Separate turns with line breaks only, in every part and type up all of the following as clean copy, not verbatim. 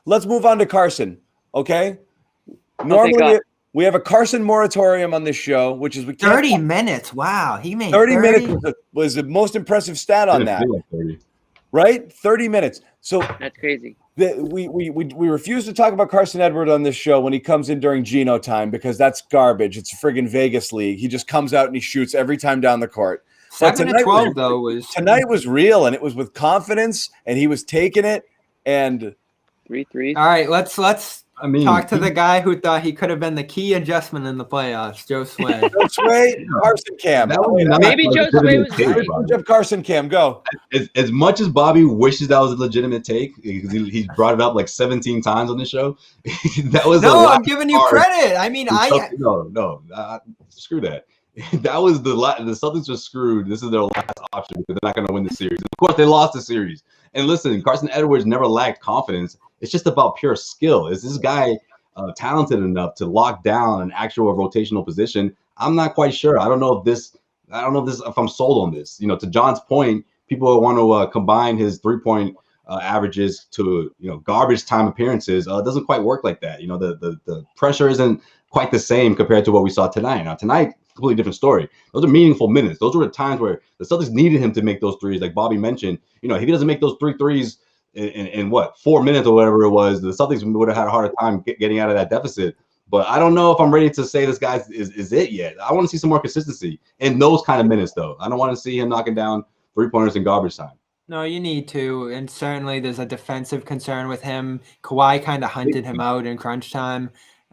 let's move on to Carsen. Okay.
thank
Normally
God.
we have a Carsen moratorium on this show, which is
30 minutes. Wow. He made
30 minutes was the most impressive stat on that. Right? 30 minutes. So
That's crazy.
we refuse to talk about Carsen Edwards on this show when he comes in during Geno time because that's garbage. It's a friggin' Vegas league. He just comes out and he shoots every time down the court.
7 to 12
tonight was real, and it was with confidence, and he was taking it. And
3 threes.
All right, let's talk to the guy who thought he could have been the key adjustment in the playoffs, Joe Sway.
Joe Sway, Carsen Cam.
Maybe Joe Sway was
right. Carsen Cam, go.
As much as Bobby wishes that was a legitimate take, he brought it up like 17 times on the show. That was
I'm giving you credit. I mean,
screw that. That was the Celtics are screwed. This is their last option because they're not going to win the series. Of course, they lost the series. And listen, Carsen Edwards never lacked confidence. It's just about pure skill. Is this guy talented enough to lock down an actual rotational position? I'm not quite sure. I don't know if I'm sold on this. To John's point, people want to combine his 3-point averages to garbage time appearances. It doesn't quite work like that. The pressure isn't quite the same compared to what we saw tonight. Now tonight, completely different story. Those are meaningful minutes. Those were the times where the Celtics needed him to make those threes, like Bobby mentioned. If he doesn't make those 3 threes in 4 minutes or whatever it was, the Celtics would have had a harder time getting out of that deficit. But I don't know if I'm ready to say this guy is it yet. I want to see some more consistency in those kind of minutes, though. I don't want to see him knocking down 3-pointers in garbage time.
No, you need to. And certainly there's a defensive concern with him. Kawhi kind of hunted him out in crunch time.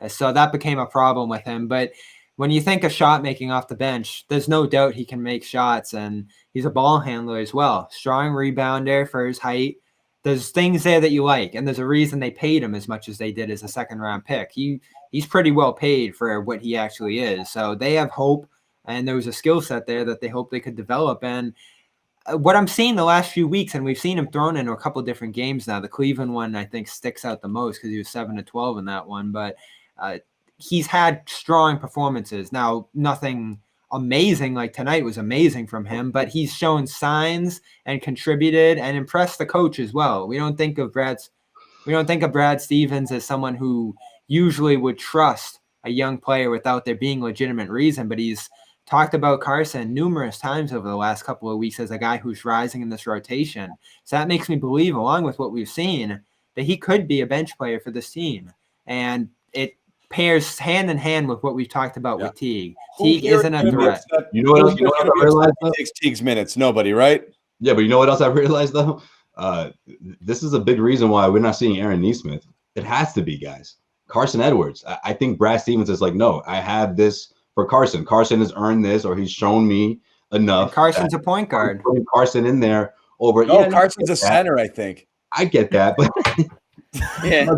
So that became a problem with him. But when you think of shot making off the bench, there's no doubt he can make shots. And he's a ball handler as well. Strong rebounder for his height. There's things there that you like. And there's a reason they paid him as much as they did as a second-round pick. He's pretty well paid for what he actually is. So they have hope. And there was a skill set there that they hope they could develop. And what I'm seeing the last few weeks, and we've seen him thrown into a couple different games now. The Cleveland one, I think, sticks out the most because he was 7 to 12 in that one. But he's had strong performances. Now, nothing amazing like tonight was amazing from him, but he's shown signs and contributed and impressed the coach as well. We don't think of Brad Stevens as someone who usually would trust a young player without there being legitimate reason, but he's talked about Carsen numerous times over the last couple of weeks as a guy who's rising in this rotation. So that makes me believe, along with what we've seen, that he could be a bench player for this team. And it pairs hand in hand with what we've talked about with Teague. Teague isn't a threat.
You know what else? I realized
takes Teague's minutes. Nobody, right?
Yeah, but you know what else I realized though? This is a big reason why we're not seeing Aaron Nesmith. It has to be, guys. Carsen Edwards. I think Brad Stevens is like, no, I have this for Carsen. Carsen has earned this, or he's shown me enough.
And Carson's a point guard.
Putting Carsen in there over.
No, Carson's a center, I think.
I get that, but
Yeah.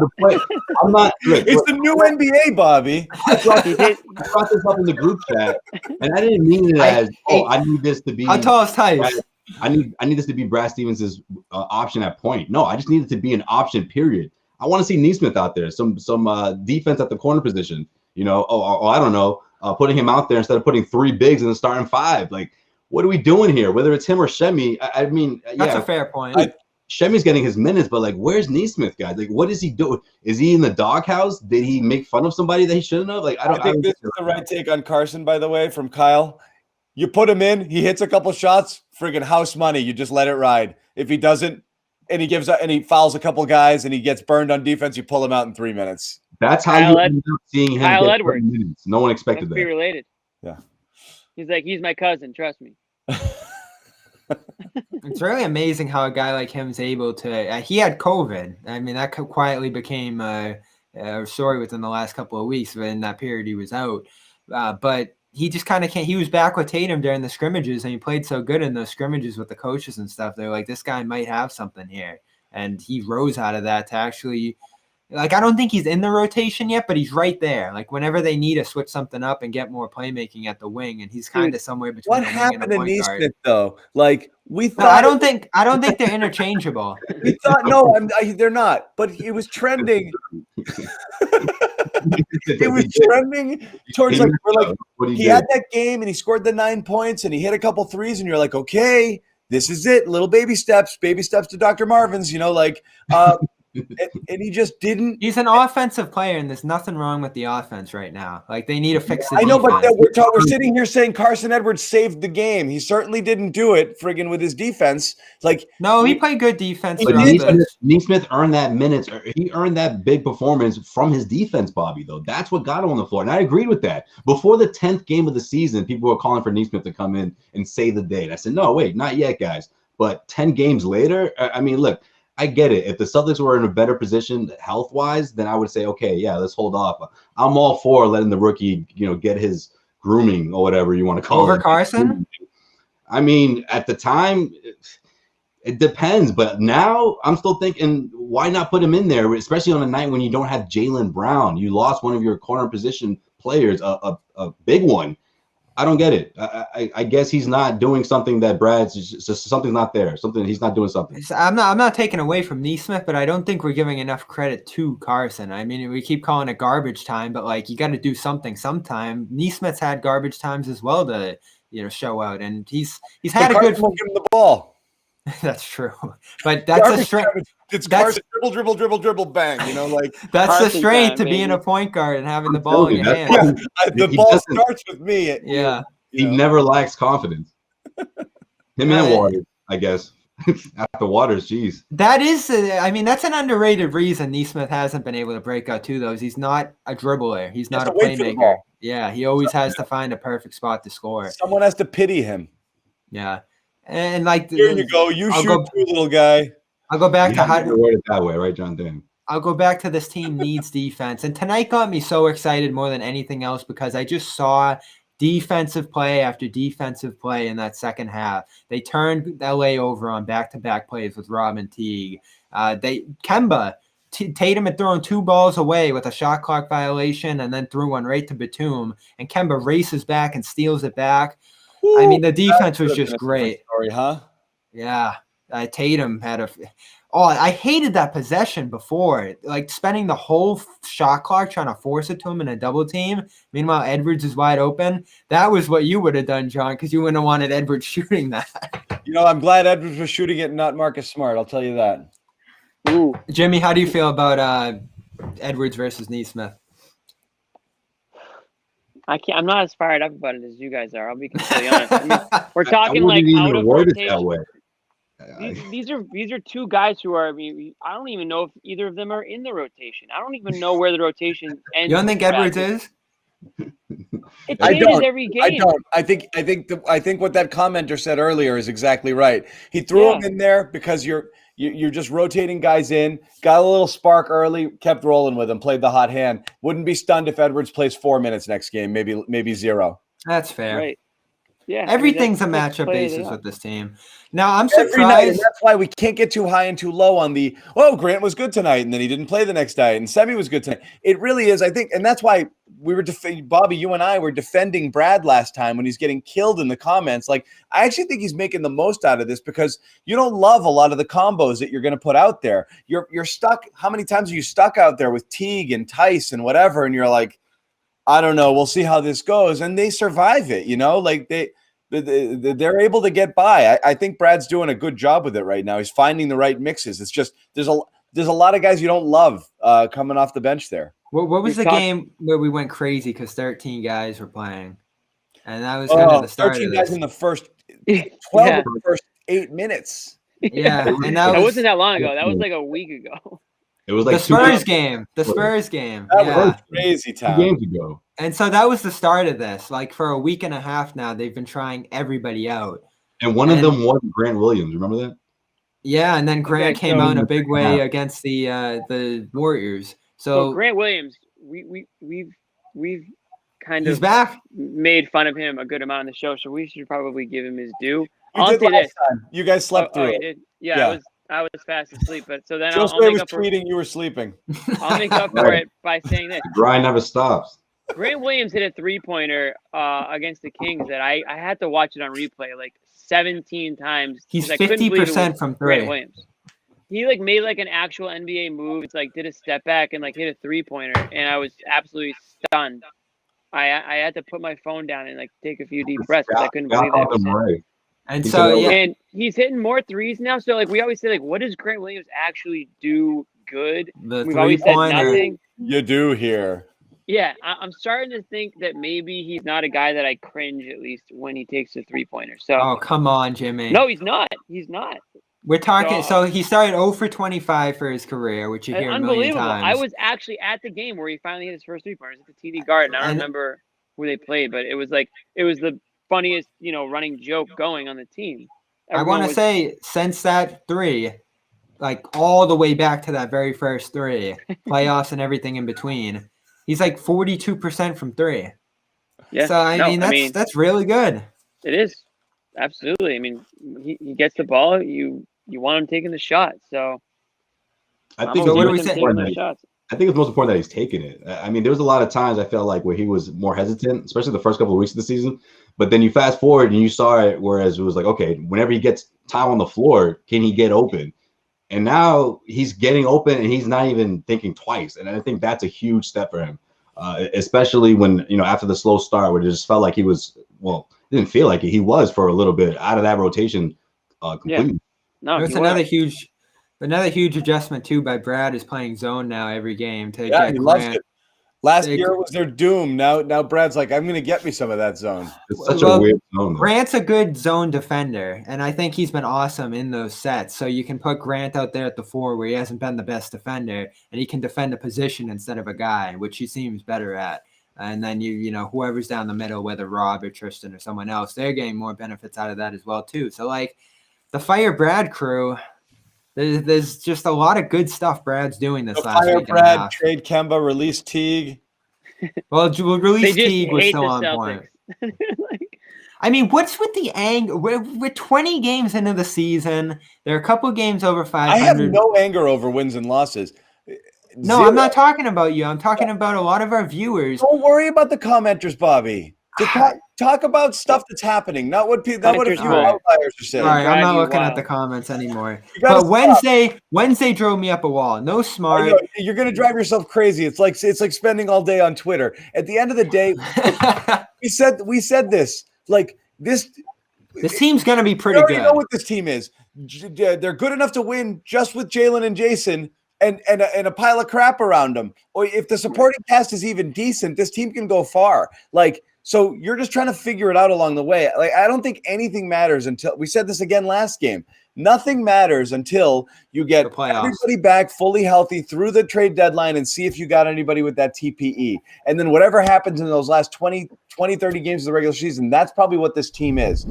I'm not. Look,
It's the new NBA, Bobby.
I brought this up in the group chat, and I didn't mean it as, I need this to be.
How tall is Tice?
I need this to be Brad Stevens' option at point. No, I just need it to be an option. Period. I want to see Nesmith out there, some defense at the corner position. I don't know, putting him out there instead of putting 3 bigs in the starting 5. Like, what are we doing here? Whether it's him or Shemi, I mean,
that's a fair point.
Shemi's getting his minutes, but like, where's Nesmith, guys? Like, what is he doing? Is he in the doghouse? Did he make fun of somebody that he shouldn't have? Like,
I think this is the right take on Carsen, by the way, from Kyle. You put him in, he hits a couple shots, friggin' house money. You just let it ride. If he doesn't, and he fouls a couple guys, and he gets burned on defense, you pull him out in 3 minutes.
That's how you end up seeing him
Kyle
get
Edwards.
minutes. No one expected that.
Be related.
Yeah.
He's like, he's my cousin. Trust me.
It's really amazing how a guy like him is able to. He had COVID. I mean, that quietly became a story within the last couple of weeks. But in that period, he was out. But he just kind of can't. He was back with Tatum during the scrimmages, and he played so good in those scrimmages with the coaches and stuff. They're like, this guy might have something here, and he rose out of that to actually. Like, I don't think he's in the rotation yet, but he's right there. Like, whenever they need to switch something up and get more playmaking at the wing, and he's kind of somewhere between.
What happened to Nesmith though? Like, we thought.
I don't think they're interchangeable.
We thought they're not. But it was trending. It was trending towards he had that game and he scored the 9 points and he hit a couple threes and you're like, okay, this is it. Little baby steps to Dr. Marvin's. and he just didn't.
He's an offensive player, and there's nothing wrong with the offense right now. Like, they need to fix the
I know, but
defense.
we're sitting here saying Carsen Edwards saved the game. He certainly didn't do it, friggin' with his defense. Like,
No, he played good defense.
But Neesmith earned that minutes. He earned that big performance from his defense, Bobby, though. That's what got him on the floor. And I agreed with that. Before the 10th game of the season, people were calling for Neesmith to come in and save the day. And I said, no, wait, not yet, guys. But 10 games later, I mean, look, I get it. If the Celtics were in a better position health-wise, then I would say, okay, yeah, let's hold off. I'm all for letting the rookie, get his grooming or whatever you want to call it.
Over Carsen?
I mean, at the time, it depends. But now I'm still thinking, why not put him in there, especially on a night when you don't have Jaylen Brown? You lost one of your corner position players, a big one. I don't get it. I guess he's not doing something that Brad's just something's not there. He's not doing something.
I'm not taking away from Neesmith, but I don't think we're giving enough credit to Carsen. I mean, we keep calling it garbage time, but like, you got to do something sometime. Neesmith's had garbage times as well to show out, and he's had a good.
Give him the ball.
That's true, but that's a strength.
It's Carsen dribble, bang. Like
that's
Carsen
the strength
time,
to
baby.
being a point guard and having the ball in your hand.
Yeah, the ball starts with me.
He never lacks confidence. Him and Waters, I guess. After Waters, geez.
That is, that's an underrated reason Neesmith hasn't been able to break out to those. He's not a dribbler. He's not a playmaker. Yeah, he always has to find a perfect spot to score.
Someone has to pity him.
Yeah, and like
here you go. You shoot too, little guy.
I'll go back to how
to word it that way, right, John Dan?
I'll go back to this team needs defense, and tonight got me so excited more than anything else because I just saw defensive play after defensive play in that second half. They turned LA over on back-to-back plays with Rob and Teague. Tatum had thrown 2 balls away with a shot clock violation and then threw one right to Batum, and Kemba races back and steals it back. Ooh, I mean, the defense was just great.
Story, huh?
Yeah. Tatum had I hated that possession before, like spending the whole shot clock trying to force it to him in a double team. Meanwhile, Edwards is wide open. That was what you would have done, John, because you wouldn't have wanted Edwards shooting that.
I'm glad Edwards was shooting it, not Marcus Smart. I'll tell you that.
Ooh. Jimmy, how do you feel about Edwards versus Neesmith?
I'm not as fired up about it as you guys are. I'll be completely honest. I mean, we're talking like out of rotation. These are 2 guys who are. I mean, I don't even know if either of them are in the rotation. I don't even know where the rotation ends.
You don't think Edwards is?
It changes every game.
I don't. I think what that commenter said earlier is exactly right. He threw him in there because you're just rotating guys in. Got a little spark early, kept rolling with him, played the hot hand. Wouldn't be stunned if Edwards plays 4 minutes next game, maybe 0.
That's fair.
Right. Yeah,
everything's a matchup basis with this team. Now I'm surprised.
Every night, and that's why we can't get too high and too low on the Grant was good tonight, and then he didn't play the next night, and Semi was good tonight. It really is, I think, and that's why we were Bobby, you and I were defending Brad last time when he's getting killed in the comments. Like, I actually think he's making the most out of this because you don't love a lot of the combos that you're going to put out there. You're stuck. How many times are you stuck out there with Teague and Tice and whatever, and you're like, I don't know, we'll see how this goes, and they survive it. Like they're able to get by. I think Brad's doing a good job with it right now. He's finding the right mixes. It's just there's a lot of guys you don't love coming off the bench there.
What was the game where we went crazy because 13 guys were playing, and that was kind of the start
13
of
guys
this.
in the first 12 of the first 8 minutes.
Yeah, and
that wasn't that long ago. That was like a week ago.
It was like
the Spurs game. The Spurs game.
That was crazy time.
2 games ago.
And so that was the start of this. Like for a week and a half now, they've been trying everybody out.
And one of them was Grant Williams. Remember that?
Yeah, and then Grant came out in a big way against the Warriors. So
Grant Williams, we've kind of
back.
Made fun of him a good amount on the show, so we should probably give him his due.
I'll say this: you guys slept through it.
Yeah. I was fast asleep, but so then
I'll
make
was
up
tweeting you were sleeping.
I'll make up for it by saying this:
the grind never stops.
Grant Williams hit a 3-pointer against the Kings that I had to watch it on replay like 17 times.
He's 50% from 3.
Grant Williams. He made an actual NBA move. It's did a step back and hit a 3-pointer, and I was absolutely stunned. I had to put my phone down and take a few deep breaths because I couldn't believe that.
And so
and he's hitting more threes now. So we always say what does Grant Williams actually do good.
The
We've always said
three-pointer.
nothing.
You do here.
Yeah, I'm starting to think that maybe he's not a guy that I cringe at least when he takes a 3-pointer. So
Oh, come on, Jimmy.
no, he's not. He's not.
We're talking. So he started 0 for 25 for his career, which you hear a million
Unbelievable.
times.
I was actually at the game where he finally hit his first 3-pointer. It was at the TD Garden. I don't remember who they played, but it was the funniest, running joke going on the team.
I want to say since that 3, like all the way back to that very first 3, playoffs and everything in between, he's like 42% from 3.
Yeah.
So I mean that's really good.
It is. Absolutely. I mean, he gets the ball. You want him taking the shot. So
I think
what do we
say?
say?
I think it's most important that he's taking it. I mean, there was a lot of times I felt like where he was more hesitant, especially the first couple of weeks of the season. But then you fast forward and you saw it, whereas it was like, okay, whenever he gets time on the floor, can he get open? And now he's getting open and he's not even thinking twice. And I think that's a huge step for him, especially when, after the slow start where it just felt like he was, it didn't feel like it. He was for a little bit out of that rotation completely.
Yeah. No,
There's another huge adjustment too by Brad is playing zone now every game to get
he
Grant.
loves it. Last year was their doom. Now Brad's like, I'm going to get me some of that zone.
It's such a weird zone.
Grant's a good zone defender, and I think he's been awesome in those sets. So you can put Grant out there at the 4 where he hasn't been the best defender, and he can defend a position instead of a guy, which he seems better at. And then whoever's down the middle, whether Rob or Tristan or someone else, they're getting more benefits out of that as well too. So like the Fire Brad crew, there's just a lot of good stuff Brad's doing this last week.
Brad, trade Kemba, release Teague.
Well, release Teague was still on point. I mean, what's with the anger? We're 20 games into the season. There are a couple of games over 500.
I have no anger over wins and losses.
No,
Zero.
I'm not talking about you. I'm talking about a lot of our viewers.
Don't worry about the commenters, Bobby. Talk about stuff that's happening, not what a few outliers are saying.
All right, I'm not looking at the comments anymore. But Wednesday drove me up a wall. No smart.
You're going to drive yourself crazy. It's like spending all day on Twitter. At the end of the day, we said this. Like this
team's going to be pretty good.
You know what this team is. They're good enough to win just with Jalen and Jason and a pile of crap around them. Or if the supporting cast is even decent, this team can go far. So you're just trying to figure it out along the way. I don't think anything matters until we said this again last game. Nothing matters until you get everybody back fully healthy through the trade deadline and see if you got anybody with that TPE. And then whatever happens in those last 20, 30 games of the regular season, that's probably what this team is.